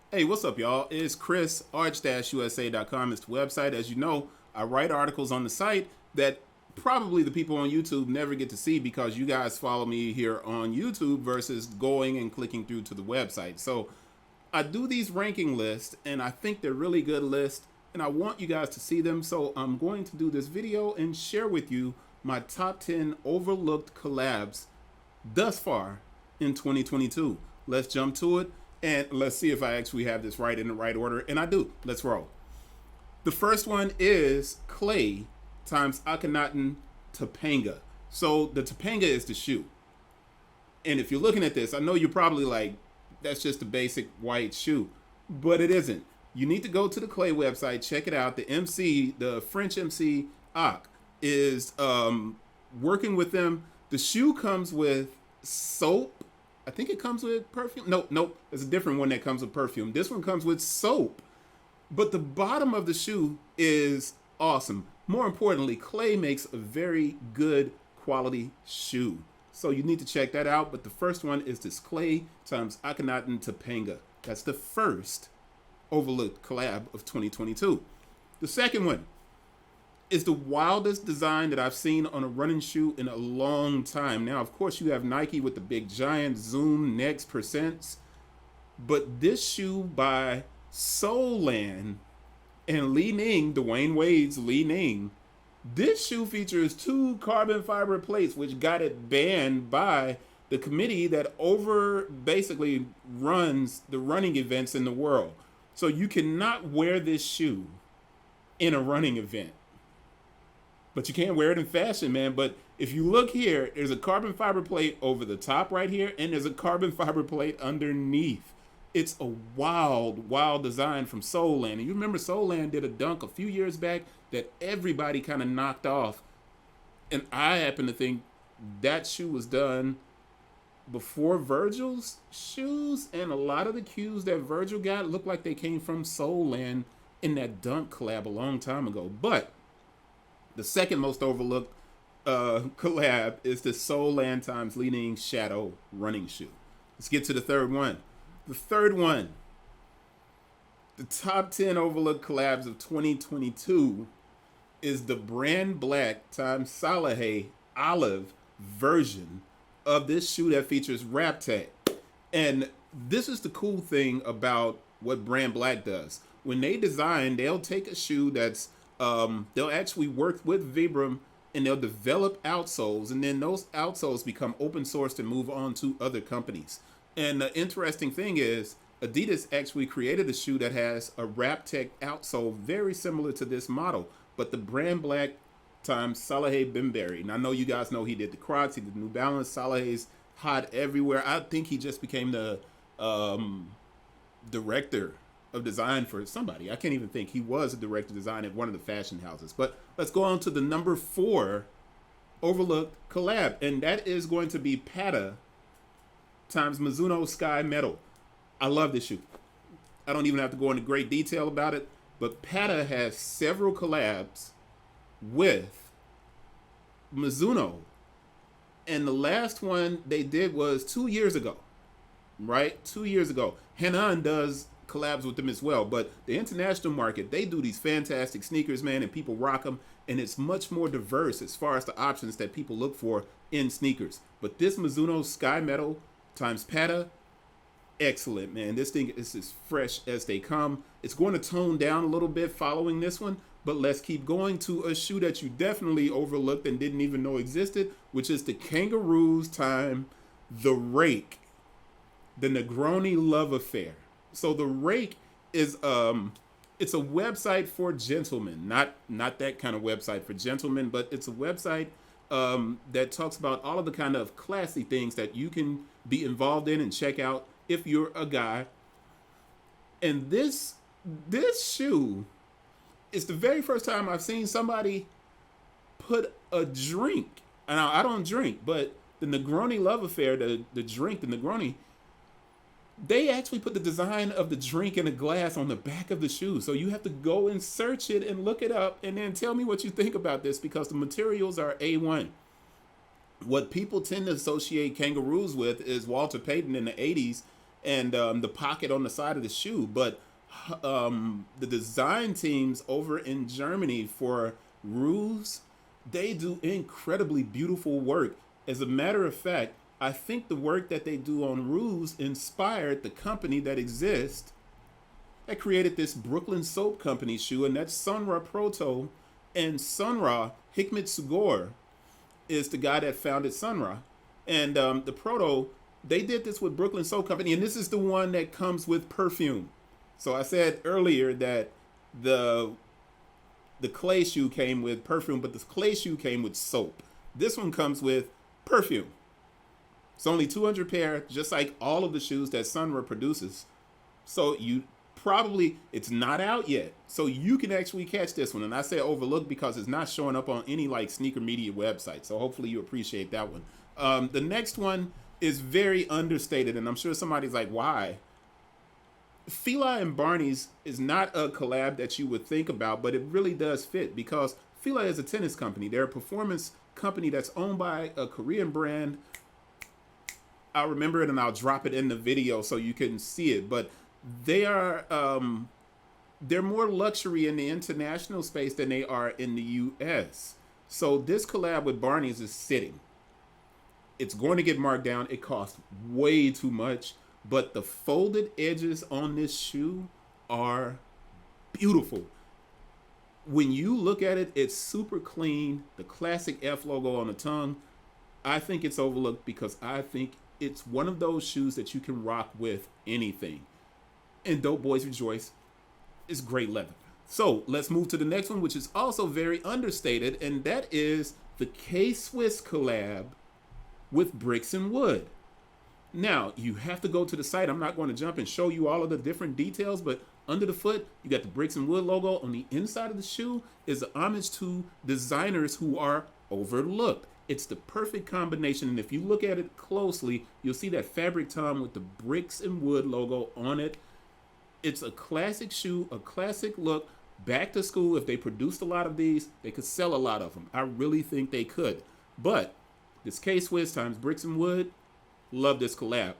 Hey, what's up, y'all? It's Chris, arch-usa.com is the website. As you know, I write articles on the site that probably the people on YouTube never get to see because you guys follow me here on YouTube versus going and clicking through to the website. So I do these ranking lists, and I think they're really good lists, and I want you guys to see them. So I'm going to do this video and share with you my top 10 overlooked collabs thus far in 2022. Let's jump to it and let's see if I actually have this right in the right order. And I do. Let's roll. The first one is Clay times Akhenaten Topanga. So the Topanga is the shoe. And if you're looking at this, I know you're probably like, that's just a basic white shoe. But it isn't. You need to go to the Clay website, check it out. The MC, the French MC Ak, is working with them. The shoe comes with soap. I think it comes with perfume. Nope. There's a different one that comes with perfume. This one comes with soap. But the bottom of the shoe is awesome. More importantly, Clay makes a very good quality shoe. So you need to check that out. But the first one is this Clay times Akhenaten Topanga. That's the first overlooked collab of 2022. The second one is the wildest design that I've seen on a running shoe in a long time. Now, of course, you have Nike with the big giant Zoom Next percents, but this shoe by Soulland and Li-Ning, Dwayne Wade's Li-Ning, this shoe features 2 carbon fiber plates, which got it banned by the committee that basically runs the running events in the world. So you cannot wear this shoe in a running event. But you can't wear it in fashion, man. But if you look here, there's a carbon fiber plate over the top right here, and there's a carbon fiber plate underneath. It's a wild, wild design from Soulland. And you remember Soulland did a dunk a few years back that everybody kind of knocked off. And I happen to think that shoe was done before Virgil's shoes. And a lot of the cues that Virgil got look like they came from Soulland in that dunk collab a long time ago. But the second most overlooked collab is the Soulland times Li-Ning Shadow running shoe. Let's get to the third one. The third one, the top 10 overlooked collabs of 2022 is the brand black times Salahay olive version of this shoe that features Wrap Tech. And this is the cool thing about what brand black does. When they design, they'll take a shoe that's they'll actually work with Vibram and they'll develop outsoles, and then those outsoles become open sourced and move on to other companies. And the interesting thing is Adidas actually created a shoe that has a Wrap Tech outsole very similar to this model, but the brand black times Salahay Bembury. And I know you guys know he did the Crocs, he did the New Balance. Salahay's hot everywhere. I think he just became the director of design for somebody. I can't even think. He was a director of design at one of the fashion houses. But let's go on to the number 4 overlooked collab, and that is going to be Pata times Mizuno Sky Metal. I love this shoe. I don't even have to go into great detail about it, but Pata has several collabs with Mizuno, and the last one they did was 2 years ago, right? 2 years ago. Hanan does collabs with them as well, but the international market, they do these fantastic sneakers, man, and people rock them, and it's much more diverse as far as the options that people look for in sneakers. But this Mizuno Sky Metal times Pata, excellent, man. This thing is as fresh as they come. It's going to tone down a little bit following this one, but let's keep going to a shoe that you definitely overlooked and didn't even know existed, which is the Kangaroos time the Rake, the Negroni Love Affair. So the Rake is it's a website for gentlemen, not that kind of website for gentlemen, but it's a website that talks about all of the kind of classy things that you can be involved in and check out if you're a guy. And this shoe is the very first time I've seen somebody put a drink. And I don't drink, but the Negroni Love Affair, the drink, the Negroni, they actually put the design of the drink in a glass on the back of the shoe. So you have to go and search it and look it up and then tell me what you think about this, because the materials are A1. What people tend to associate kangaroos with is Walter Payton in the 80s and the pocket on the side of the shoe. But the design teams over in Germany for Ruse, they do incredibly beautiful work. As a matter of fact, I think the work that they do on Ruse inspired the company that exists that created this Brooklyn Soap Company shoe, and that's Sunra Proto. And Sunra, Hikmet Sugor, is the guy that founded Sunra. And the Proto, they did this with Brooklyn Soap Company, and this is the one that comes with perfume. So I said earlier that the clay shoe came with perfume, but the clay shoe came with soap. This one comes with perfume. It's only 200 pair, just like all of the shoes that Sunra produces. So it's not out yet. So you can actually catch this one. And I say overlooked because it's not showing up on any like sneaker media website. So hopefully you appreciate that one. The next one is very understated, and I'm sure somebody's like, why? Fila and Barney's is not a collab that you would think about, but it really does fit because Fila is a tennis company. They're a performance company that's owned by a Korean brand. I'll remember it and I'll drop it in the video so you can see it. But they are they're more luxury in the international space than they are in the US. So this collab with Barney's is sitting. It's going to get marked down. It costs way too much. But the folded edges on this shoe are beautiful. When you look at it, it's super clean. The classic F logo on the tongue. I think it's overlooked because I think it's one of those shoes that you can rock with anything. And Dope Boys Rejoice is great leather. So let's move to the next one, which is also very understated, and that is the Kswiss collab with Bricks and Wood. Now, you have to go to the site. I'm not going to jump and show you all of the different details, but under the foot, you got the Bricks and Wood logo. On the inside of the shoe is an homage to designers who are overlooked. It's the perfect combination, and if you look at it closely, you'll see that fabric tom with the Bricks and Wood logo on it. It's a classic shoe, a classic look. Back to school, if they produced a lot of these, they could sell a lot of them. I really think they could. But this Kswiss times Bricks and Wood, love this collab.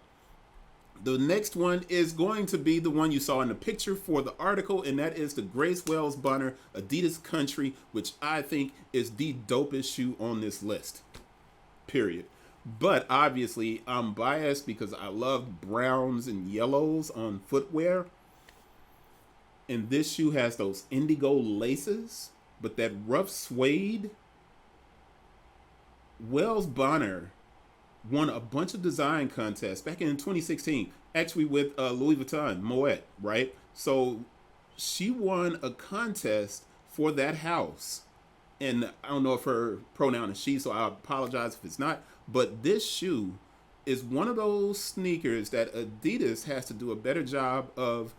The next one is going to be the one you saw in the picture for the article, and that is the Grace Wells Bonner Adidas Country, which I think is the dopest shoe on this list, period. But obviously, I'm biased because I love browns and yellows on footwear. And this shoe has those indigo laces, but that rough suede. Wells Bonner won a bunch of design contests back in 2016, actually with Louis Vuitton, Moet, right? So she won a contest for that house. And I don't know if her pronoun is she, so I apologize if it's not. But this shoe is one of those sneakers that Adidas has to do a better job of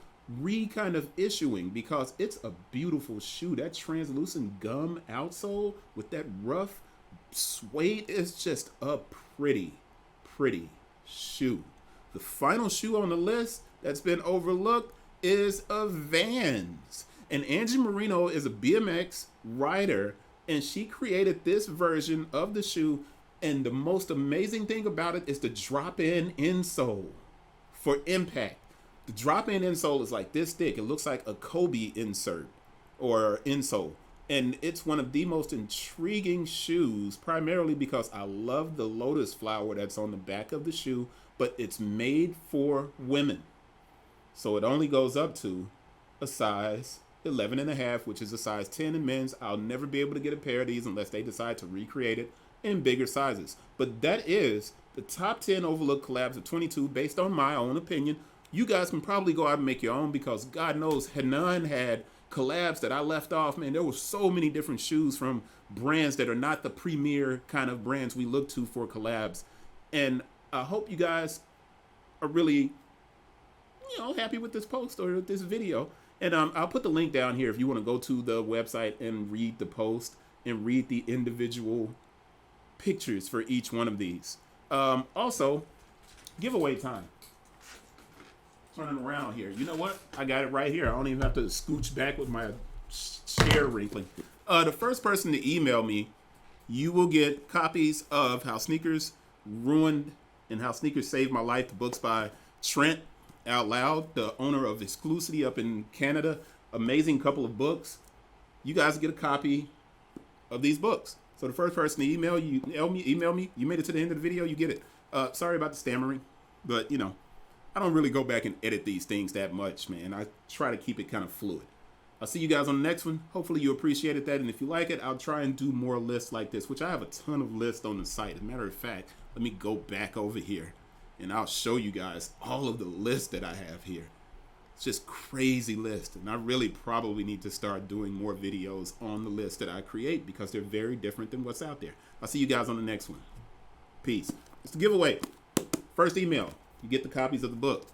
kind of issuing because it's a beautiful shoe. That translucent gum outsole with that rough suede is just a pretty shoe. The final shoe on the list that's been overlooked is a Vans. And Angie Marino is a BMX rider, and she created this version of the shoe. And the most amazing thing about it is the drop-in insole for impact. The drop-in insole is like this thick. It looks like a Kobe insert or insole. And it's one of the most intriguing shoes, primarily because I love the lotus flower that's on the back of the shoe, but it's made for women. So it only goes up to a size 11.5, which is a size 10 in men's. I'll never be able to get a pair of these unless they decide to recreate it in bigger sizes. But that is the top 10 overlooked collabs of 22 based on my own opinion. You guys can probably go out and make your own because God knows Hanan had collabs that I left off. Man, there were so many different shoes from brands that are not the premier kind of brands we look to for collabs. And I hope you guys are really, happy with this post or this video. And I'll put the link down here if you want to go to the website and read the post and read the individual pictures for each one of these. Also, giveaway time. Turning around here. You know what? I got it right here. I don't even have to scooch back with my chair wrinkling. The first person to email me, you will get copies of How Sneakers Ruined and How Sneakers Saved My Life, the books by Trent Out Loud, the owner of Exclusivity up in Canada. Amazing couple of books. You guys get a copy of these books. So the first person to email me, you made it to the end of the video, you get it. Sorry about the stammering, but you know, I don't really go back and edit these things that much, man. I try to keep it kind of fluid. I'll see you guys on the next one. Hopefully you appreciated that, and if you like it, I'll try and do more lists like this, which I have a ton of lists on the site. As a matter of fact, let me go back over here, and I'll show you guys all of the lists that I have here. It's just crazy list, and I really probably need to start doing more videos on the list that I create because they're very different than what's out there. I'll see you guys on the next one. Peace. It's the giveaway. First email, you get the copies of the book.